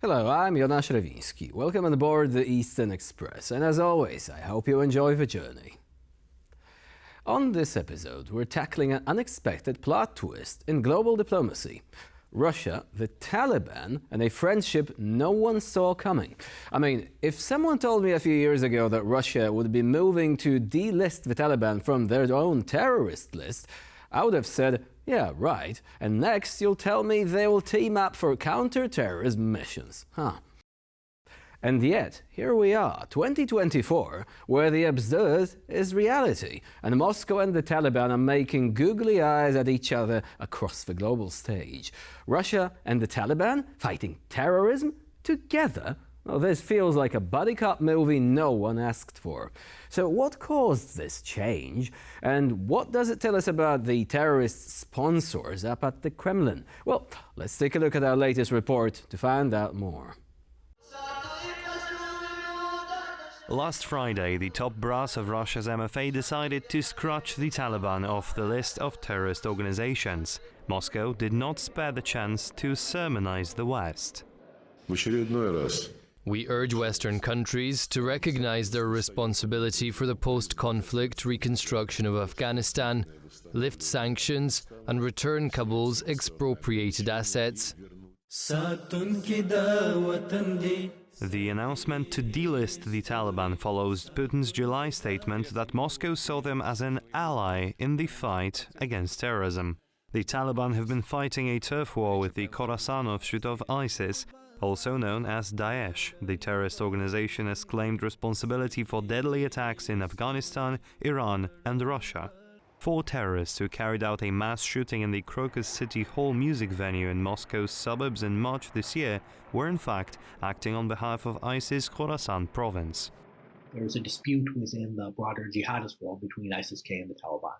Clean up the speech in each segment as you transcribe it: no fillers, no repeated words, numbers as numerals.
Hello, I'm Jonasz Rewiński. Welcome on board the Eastern Express, and as always, I hope you enjoy the journey. On this episode, we're tackling an unexpected plot twist in global diplomacy. Russia, the Taliban, and a friendship no one saw coming. I mean, if someone told me a few years ago that Russia would be moving to delist the Taliban from their own terrorist list, I would have said, yeah, right, and next you'll tell me they will team up for counter-terrorism missions. And yet, here we are, 2024, where the absurd is reality, and Moscow and the Taliban are making googly eyes at each other across the global stage. Russia and the Taliban fighting terrorism together? Well, this feels like a buddy cop movie no one asked for. So what caused this change? And what does it tell us about the terrorist sponsors up at the Kremlin? Well, let's take a look at our latest report to find out more. Last Friday, the top brass of Russia's MFA decided to scratch the Taliban off the list of terrorist organizations. Moscow did not spare the chance to sermonize the West. We urge Western countries to recognize their responsibility for the post-conflict reconstruction of Afghanistan, lift sanctions, and return Kabul's expropriated assets. The announcement to delist the Taliban follows Putin's July statement that Moscow saw them as an ally in the fight against terrorism. The Taliban have been fighting a turf war with the Khorasan offshoot of ISIS, also known as Daesh. The terrorist organization has claimed responsibility for deadly attacks in Afghanistan, Iran, and Russia. 4 terrorists who carried out a mass shooting in the Crocus City Hall music venue in Moscow's suburbs in March this year were in fact acting on behalf of ISIS Khorasan province. There's a dispute within the broader jihadist world between ISIS-K and the Taliban.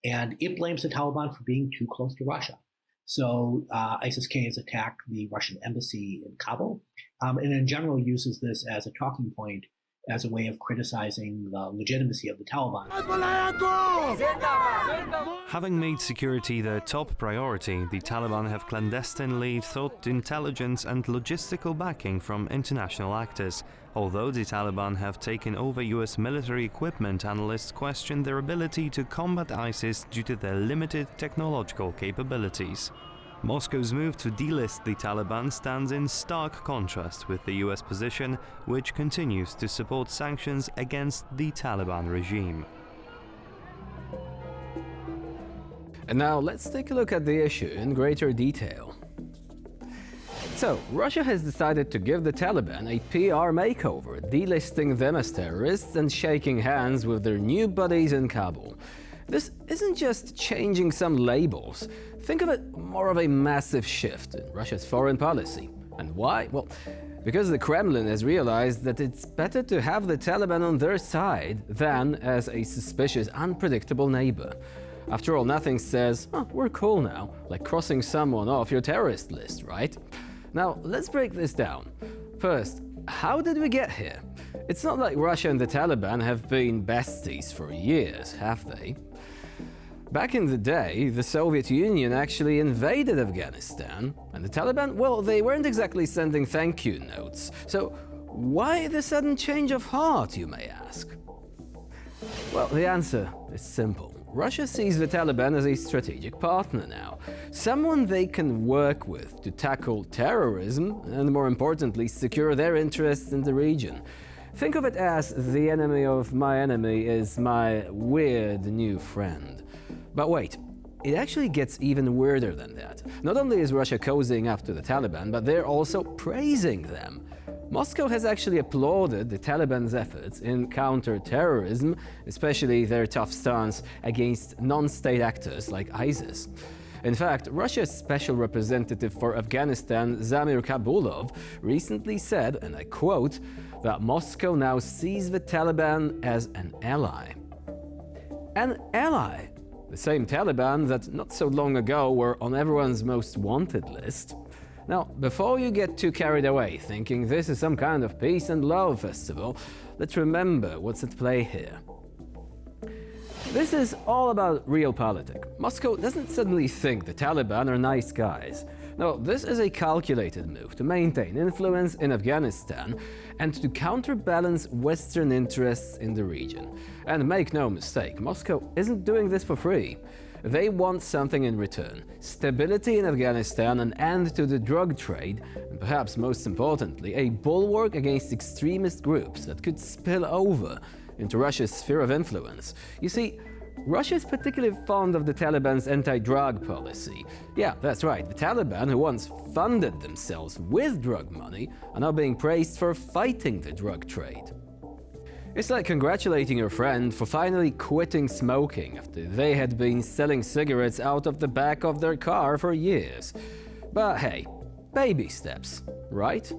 And it blames the Taliban for being too close to Russia. So ISIS-K has attacked the Russian embassy in Kabul, and in general uses this as a talking point as a way of criticizing the legitimacy of the Taliban. Having made security their top priority, the Taliban have clandestinely sought intelligence and logistical backing from international actors. Although the Taliban have taken over US military equipment, analysts question their ability to combat ISIS due to their limited technological capabilities. Moscow's move to delist the Taliban stands in stark contrast with the US position, which continues to support sanctions against the Taliban regime. And now let's take a look at the issue in greater detail. So, Russia has decided to give the Taliban a PR makeover, delisting them as terrorists and shaking hands with their new buddies in Kabul. This isn't just changing some labels. Think of it more of a massive shift in Russia's foreign policy. And why? Well, because the Kremlin has realized that it's better to have the Taliban on their side than as a suspicious, unpredictable neighbor. After all, nothing says, oh, we're cool now, like crossing someone off your terrorist list, right? Now, let's break this down. First, how did we get here? It's not like Russia and the Taliban have been besties for years, have they? Back in the day, the Soviet Union actually invaded Afghanistan, and the Taliban, well, they weren't exactly sending thank you notes. So why the sudden change of heart, you may ask? Well, the answer is simple. Russia sees the Taliban as a strategic partner now, someone they can work with to tackle terrorism and, more importantly, secure their interests in the region. Think of it as the enemy of my enemy is my weird new friend. But wait, it actually gets even weirder than that. Not only is Russia cozying up to the Taliban, but they're also praising them. Moscow has actually applauded the Taliban's efforts in counter-terrorism, especially their tough stance against non-state actors like ISIS. In fact, Russia's special representative for Afghanistan, Zamir Kabulov, recently said, and I quote, that Moscow now sees the Taliban as an ally. An ally! The same Taliban that not so long ago were on everyone's most wanted list. Now, before you get too carried away thinking this is some kind of peace and love festival, let's remember what's at play here. This is all about realpolitik. Moscow doesn't suddenly think the Taliban are nice guys. No, this is a calculated move to maintain influence in Afghanistan and to counterbalance Western interests in the region. And make no mistake, Moscow isn't doing this for free. They want something in return: stability in Afghanistan, an end to the drug trade, and perhaps most importantly, a bulwark against extremist groups that could spill over into Russia's sphere of influence. You see, Russia is particularly fond of the Taliban's anti-drug policy. Yeah, that's right, the Taliban, who once funded themselves with drug money, are now being praised for fighting the drug trade. It's like congratulating your friend for finally quitting smoking after they had been selling cigarettes out of the back of their car for years. But hey, baby steps, right?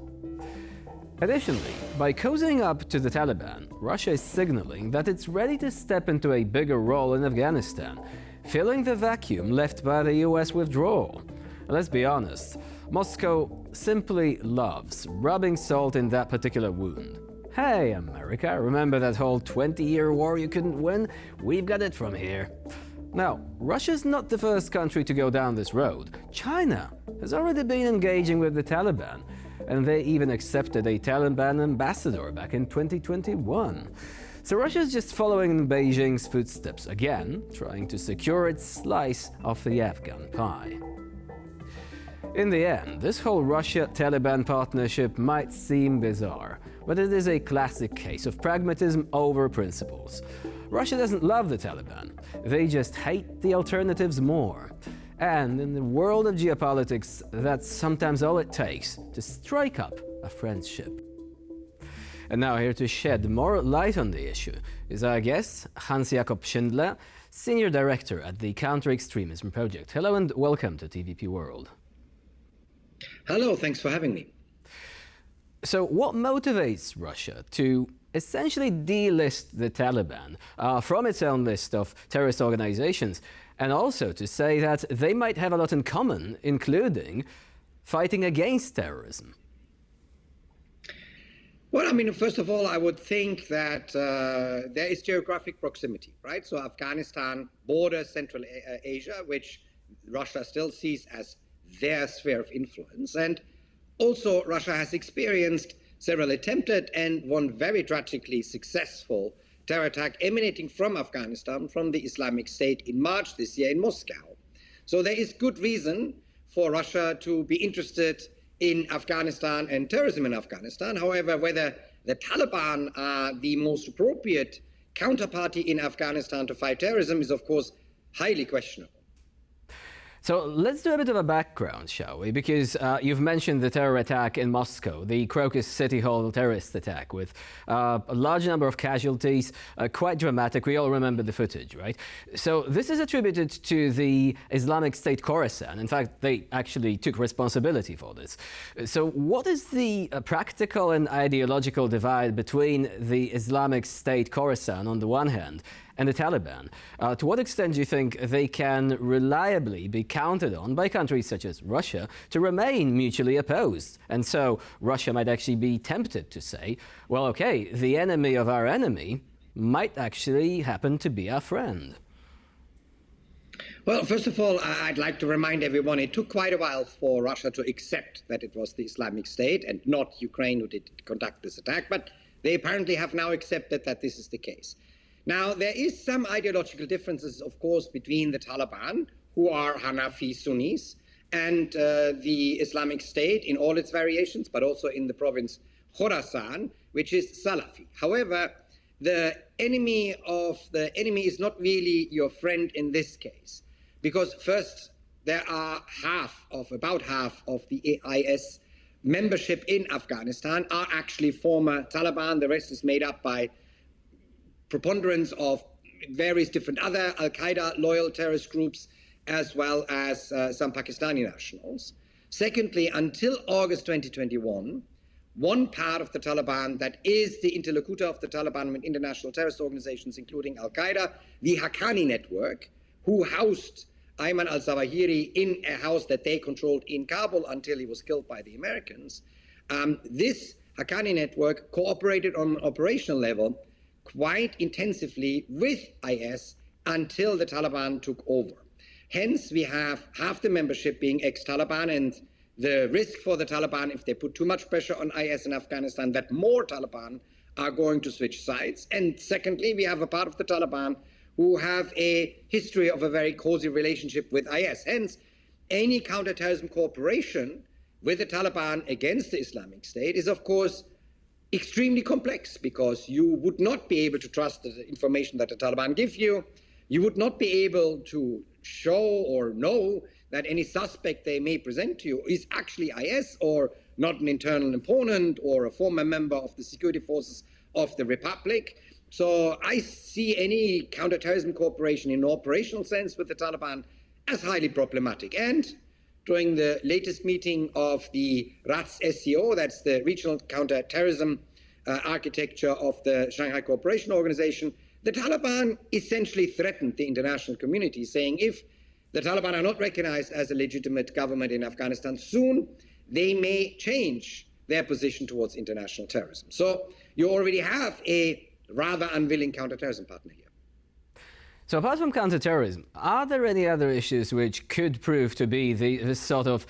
Additionally, by cozying up to the Taliban, Russia is signaling that it's ready to step into a bigger role in Afghanistan, filling the vacuum left by the US withdrawal. Let's be honest, Moscow simply loves rubbing salt in that particular wound. Hey, America, remember that whole 20-year war you couldn't win? We've got it from here. Now, Russia's not the first country to go down this road. China has already been engaging with the Taliban, and they even accepted a Taliban ambassador back in 2021. So Russia's just following in Beijing's footsteps again, trying to secure its slice of the Afghan pie. In the end, this whole Russia-Taliban partnership might seem bizarre, but it is a classic case of pragmatism over principles. Russia doesn't love the Taliban, they just hate the alternatives more. And in the world of geopolitics, that's sometimes all it takes to strike up a friendship. And now here to shed more light on the issue is our guest, Hans-Jakob Schindler, Senior Director at the Counter-Extremism Project. Hello and welcome to TVP World. Hello, thanks for having me. So what motivates Russia to essentially delist the Taliban from its own list of terrorist organizations, and also to say that they might have a lot in common, including fighting against terrorism? Well, I mean, first of all, I would think that there is geographic proximity, right? So Afghanistan borders Central Asia, which Russia still sees as their sphere of influence. And also Russia has experienced several attempted and one very tragically successful terror attack emanating from Afghanistan, from the Islamic State in March this year in Moscow. So there is good reason for Russia to be interested in Afghanistan and terrorism in Afghanistan. However, whether the Taliban are the most appropriate counterparty in Afghanistan to fight terrorism is, of course, highly questionable. So let's do a bit of a background, shall we? Because you've mentioned the terror attack in Moscow, the Crocus City Hall terrorist attack with a large number of casualties, quite dramatic. We all remember the footage, right? So this is attributed to the Islamic State Khorasan. In fact, they actually took responsibility for this. So what is the practical and ideological divide between the Islamic State Khorasan on the one hand and the Taliban? To what extent do you think they can reliably be counted on by countries such as Russia to remain mutually opposed? And so Russia might actually be tempted to say, well, okay, the enemy of our enemy might actually happen to be our friend. Well, first of all, I'd like to remind everyone it took quite a while for Russia to accept that it was the Islamic State and not Ukraine who did conduct this attack, but they apparently have now accepted that this is the case. Now, there is some ideological differences, of course, between the Taliban, who are Hanafi Sunnis, and the Islamic State in all its variations, but also in the province Khorasan, which is Salafi. However, the enemy is not really your friend in this case, because first, there are about half of the IS membership in Afghanistan are actually former Taliban. The rest is made up by preponderance of various different other Al-Qaeda loyal terrorist groups, as well as some Pakistani nationals. Secondly, until August 2021, one part of the Taliban that is the interlocutor of the Taliban with international terrorist organizations, including Al-Qaeda, the Haqqani network, who housed Ayman al-Zawahiri in a house that they controlled in Kabul until he was killed by the Americans. This Haqqani network cooperated on an operational level quite intensively with IS until the Taliban took over. Hence, we have half the membership being ex-Taliban, and the risk for the Taliban, if they put too much pressure on IS in Afghanistan, that more Taliban are going to switch sides. And secondly, we have a part of the Taliban who have a history of a very cozy relationship with IS. Hence, any counterterrorism cooperation with the Taliban against the Islamic State is, of course, extremely complex, because you would not be able to trust the information that the Taliban give you. You would not be able to show or know that any suspect they may present to you is actually IS or not an internal opponent or a former member of the security forces of the Republic. So I see any counterterrorism cooperation in an operational sense with the Taliban as highly problematic. And during the latest meeting of the RATS SCO, that's the Regional Counterterrorism Architecture of the Shanghai Cooperation Organization, the Taliban essentially threatened the international community, saying if the Taliban are not recognized as a legitimate government in Afghanistan soon, they may change their position towards international terrorism. So you already have a rather unwilling counterterrorism partner here. So apart from counterterrorism, are there any other issues which could prove to be the sort of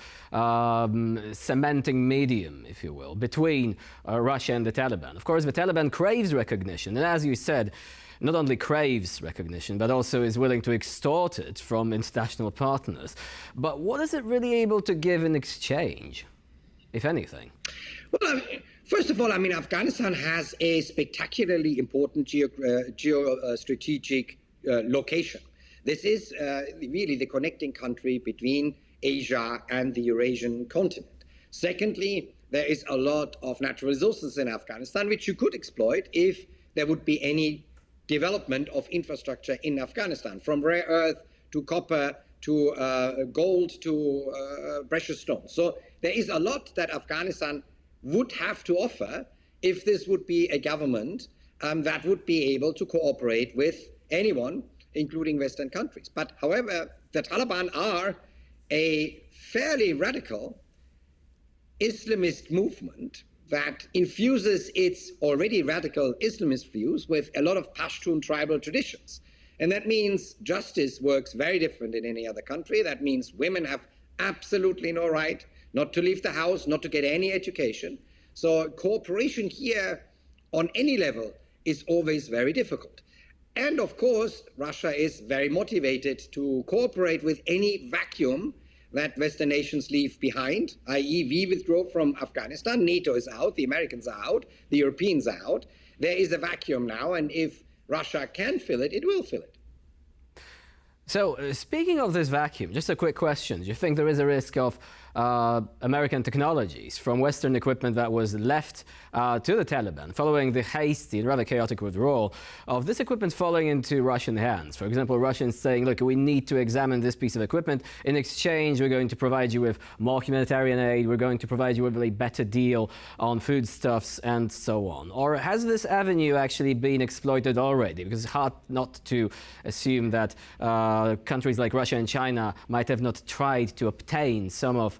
cementing medium, if you will, between Russia and the Taliban? Of course, the Taliban craves recognition, and as you said, not only craves recognition, but also is willing to extort it from international partners. But what is it really able to give in exchange, if anything? Well, first of all, Afghanistan has a spectacularly important geostrategic location. This is really the connecting country between Asia and the Eurasian continent. Secondly, there is a lot of natural resources in Afghanistan which you could exploit if there would be any development of infrastructure in Afghanistan, from rare earth to copper to gold to precious stones. So there is a lot that Afghanistan would have to offer if this would be a government that would be able to cooperate with anyone, including Western countries. But however, the Taliban are a fairly radical Islamist movement that infuses its already radical Islamist views with a lot of Pashtun tribal traditions. And that means justice works very different in any other country. That means women have absolutely no right not to leave the house, not to get any education. So cooperation here on any level is always very difficult. And of course, Russia is very motivated to cooperate with any vacuum that Western nations leave behind, i.e. we withdraw from Afghanistan, NATO is out, the Americans are out, the Europeans are out. There is a vacuum now, and if Russia can fill it, it will fill it. So, speaking of this vacuum, just a quick question. Do you think there is a risk of American technologies from Western equipment that was left to the Taliban following the hasty and rather chaotic withdrawal of this equipment falling into Russian hands? For example, Russians saying, look, we need to examine this piece of equipment. In exchange, we're going to provide you with more humanitarian aid. We're going to provide you with a better deal on foodstuffs and so on. Or has this avenue actually been exploited already? Because it's hard not to assume that countries like Russia and China might have not tried to obtain some of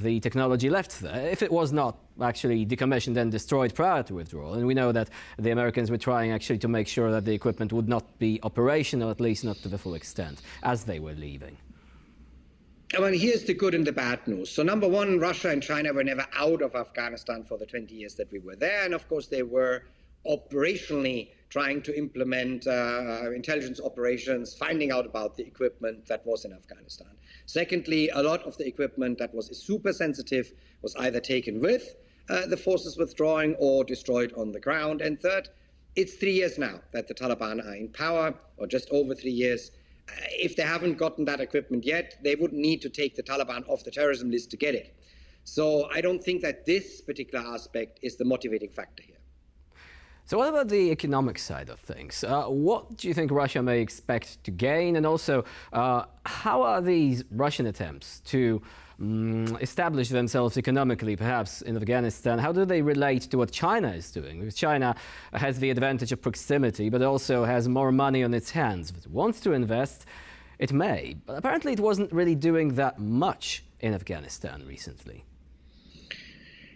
the technology left there, if it was not actually decommissioned and destroyed prior to withdrawal. And we know that the Americans were trying actually to make sure that the equipment would not be operational, at least not to the full extent, as they were leaving. Well, here's the good and the bad news. So number one, Russia and China were never out of Afghanistan for the 20 years that we were there. And of course, they were operationally trying to implement intelligence operations, finding out about the equipment that was in Afghanistan. Secondly, a lot of the equipment that was super sensitive was either taken with the forces withdrawing or destroyed on the ground. And third, it's 3 years now that the Taliban are in power, or just over 3 years. If they haven't gotten that equipment yet, they wouldn't need to take the Taliban off the terrorism list to get it. So I don't think that this particular aspect is the motivating factor here. So what about the economic side of things? What do you think Russia may expect to gain? And also, how are these Russian attempts to establish themselves economically, perhaps in Afghanistan, how do they relate to what China is doing? Because China has the advantage of proximity, but also has more money on its hands. If it wants to invest, it may. But apparently it wasn't really doing that much in Afghanistan recently.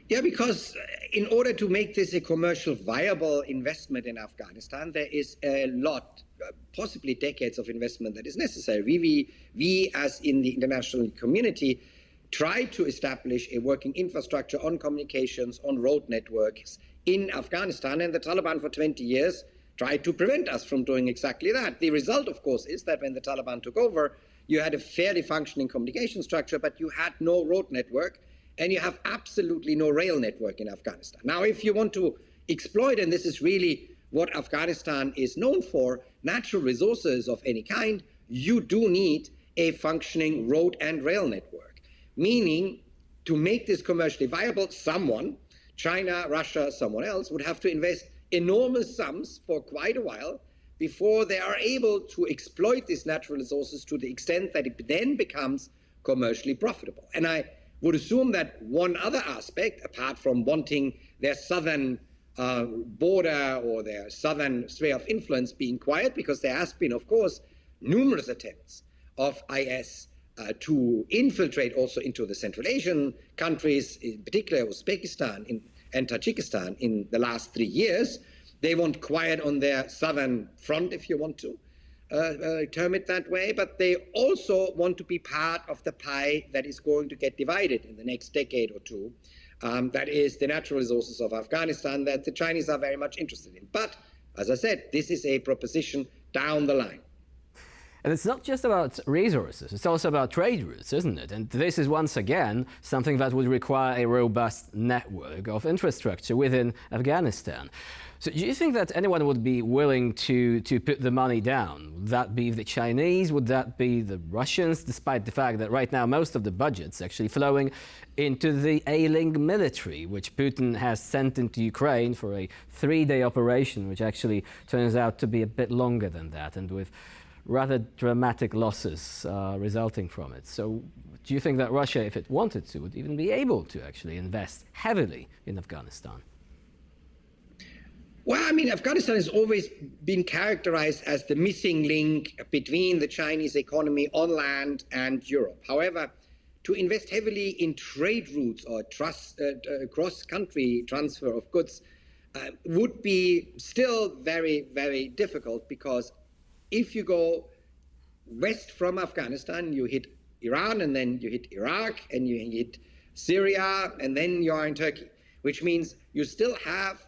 Yeah, because in order to make this a commercial viable investment in Afghanistan, there is a lot possibly decades of investment that is necessary. We as in the international community, try to establish a working infrastructure on communications, on road networks in Afghanistan, and the Taliban for 20 years tried to prevent us from doing exactly that. The result, of course, is that when the Taliban took over, you had a fairly functioning communication structure, but you had no road network, and you have absolutely no rail network in Afghanistan. Now, if you want to exploit, and this is really what Afghanistan is known for, natural resources of any kind, you do need a functioning road and rail network. Meaning, to make this commercially viable, someone, China, Russia, someone else, would have to invest enormous sums for quite a while before they are able to exploit these natural resources to the extent that it then becomes commercially profitable. And I would assume that one other aspect, apart from wanting their southern border or their southern sphere of influence being quiet, because there has been, of course, numerous attempts of IS to infiltrate also into the Central Asian countries, in particular Uzbekistan and Tajikistan in the last 3 years. They want quiet on their southern front, if you want to term it that way, but they also want to be part of the pie that is going to get divided in the next decade or two. That is the natural resources of Afghanistan that the Chinese are very much interested in. But, as I said, this is a proposition down the line. And it's not just about resources, it's also about trade routes, isn't it? And this is once again something that would require a robust network of infrastructure within Afghanistan. So do you think that anyone would be willing to put the money down? Would that be the Chinese? Would that be the Russians? Despite the fact that right now most of the budget's actually flowing into the ailing military, which Putin has sent into Ukraine for a 3-day operation, which actually turns out to be a bit longer than that, and with rather dramatic losses resulting from it. So do you think that Russia, if it wanted to, would even be able to actually invest heavily in Afghanistan? Well, I mean, Afghanistan has always been characterized as the missing link between the Chinese economy on land and Europe. However, to invest heavily in trade routes or cross-country transfer of goods would be still very, very difficult, because if you go west from Afghanistan, you hit Iran, and then you hit Iraq, and you hit Syria, and then you are in Turkey, which means you still have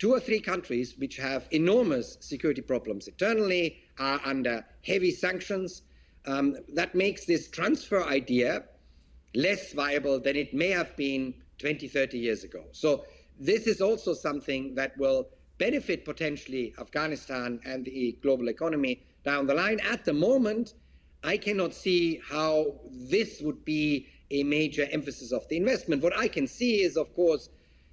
2 or 3 countries which have enormous security problems internally, are under heavy sanctions. That makes this transfer idea less viable than it may have been 20, 30 years ago. So this is also something that will benefit potentially Afghanistan and the global economy down the line. At the moment, I cannot see how this would be a major emphasis of the investment. What I can see is, of course,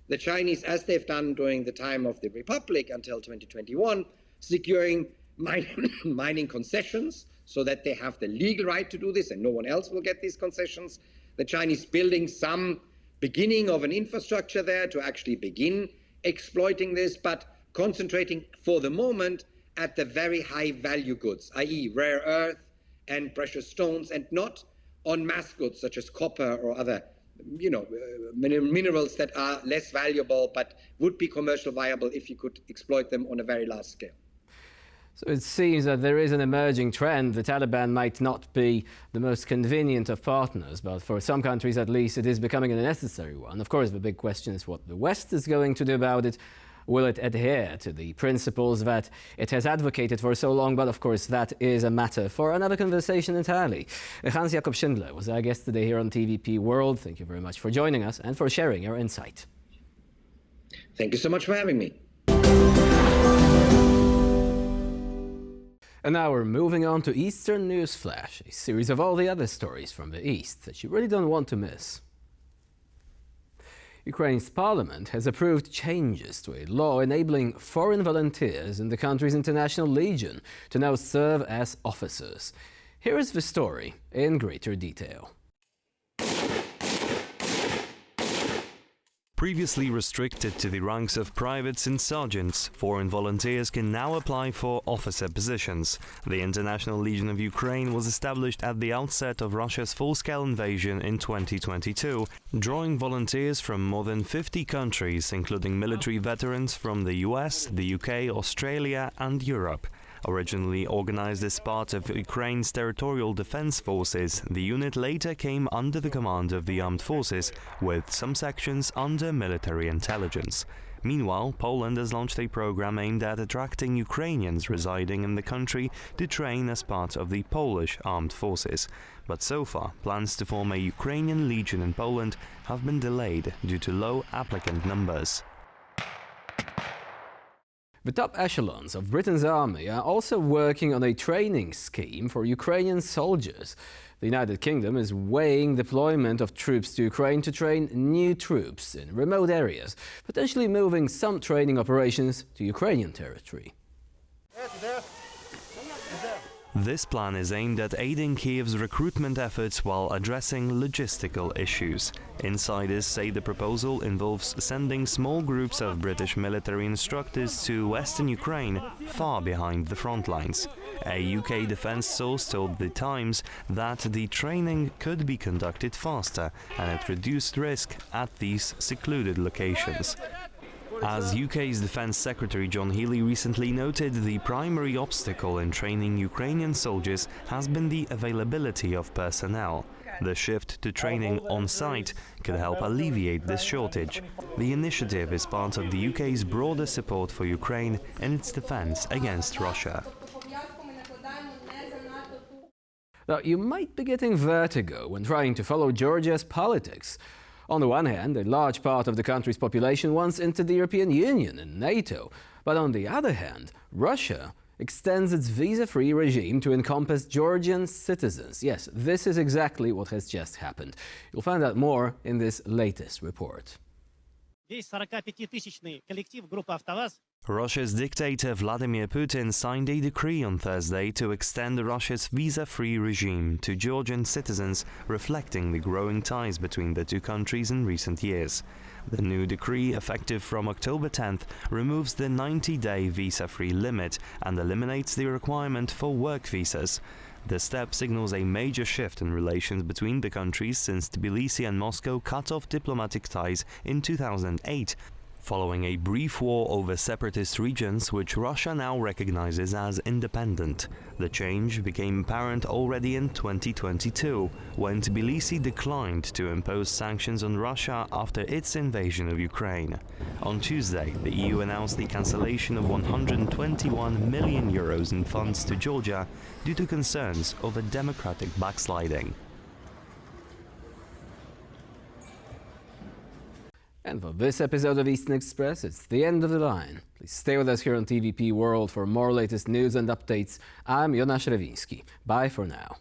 the Chinese, as they've done during the time of the Republic until 2021, securing mining concessions so that they have the legal right to do this and no one else will get these concessions. The Chinese building some beginning of an infrastructure there to actually begin exploiting this, but concentrating for the moment at the very high value goods, i.e. rare earth and precious stones, and not on mass goods such as copper or other minerals that are less valuable but would be commercially viable if you could exploit them on a very large scale. So it seems that there is an emerging trend. The Taliban might not be the most convenient of partners, but for some countries at least it is becoming a necessary one. Of course, the big question is what the West is going to do about it. Will it adhere to the principles that it has advocated for so long? But of course, that is a matter for another conversation entirely. Hans-Jakob Schindler was our guest today here on TVP World. Thank you very much for joining us and for sharing your insight. Thank you so much for having me. And now we're moving on to Eastern News Flash, a series of all the other stories from the East that you really don't want to miss. Ukraine's parliament has approved changes to a law enabling foreign volunteers in the country's international legion to now serve as officers. Here is the story in greater detail. Previously restricted to the ranks of privates and sergeants, foreign volunteers can now apply for officer positions. The International Legion of Ukraine was established at the outset of Russia's full-scale invasion in 2022, drawing volunteers from more than 50 countries, including military veterans from the US, the UK, Australia and Europe. Originally organized as part of Ukraine's territorial defense forces, the unit later came under the command of the armed forces, with some sections under military intelligence. Meanwhile, Poland has launched a program aimed at attracting Ukrainians residing in the country to train as part of the Polish armed forces. But so far, plans to form a Ukrainian legion in Poland have been delayed due to low applicant numbers. The top echelons of Britain's army are also working on a training scheme for Ukrainian soldiers. The United Kingdom is weighing deployment of troops to Ukraine to train new troops in remote areas, potentially moving some training operations to Ukrainian territory. This plan is aimed at aiding Kyiv's recruitment efforts while addressing logistical issues. Insiders say the proposal involves sending small groups of British military instructors to western Ukraine, far behind the front lines. A UK defense source told The Times that the training could be conducted faster and at reduced risk at these secluded locations. As UK's Defence Secretary John Healey recently noted, the primary obstacle in training Ukrainian soldiers has been the availability of personnel. The shift to training on-site could help alleviate this shortage. The initiative is part of the UK's broader support for Ukraine in its defence against Russia. Now, you might be getting vertigo when trying to follow Georgia's politics. On the one hand, a large part of the country's population wants into the European Union and NATO. But on the other hand, Russia extends its visa-free regime to encompass Georgian citizens. Yes, this is exactly what has just happened. You'll find out more in this latest report. Russia's dictator Vladimir Putin signed a decree on Thursday to extend Russia's visa-free regime to Georgian citizens, reflecting the growing ties between the two countries in recent years. The new decree, effective from October 10th, removes the 90-day visa-free limit and eliminates the requirement for work visas. The step signals a major shift in relations between the countries since Tbilisi and Moscow cut off diplomatic ties in 2008. Following a brief war over separatist regions which Russia now recognizes as independent. The change became apparent already in 2022, when Tbilisi declined to impose sanctions on Russia after its invasion of Ukraine. On Tuesday, the EU announced the cancellation of 121 million euros in funds to Georgia due to concerns over democratic backsliding. And for this episode of Eastern Express, it's the end of the line. Please stay with us here on TVP World for more latest news and updates. I'm Jonasz Rewiński. Bye for now.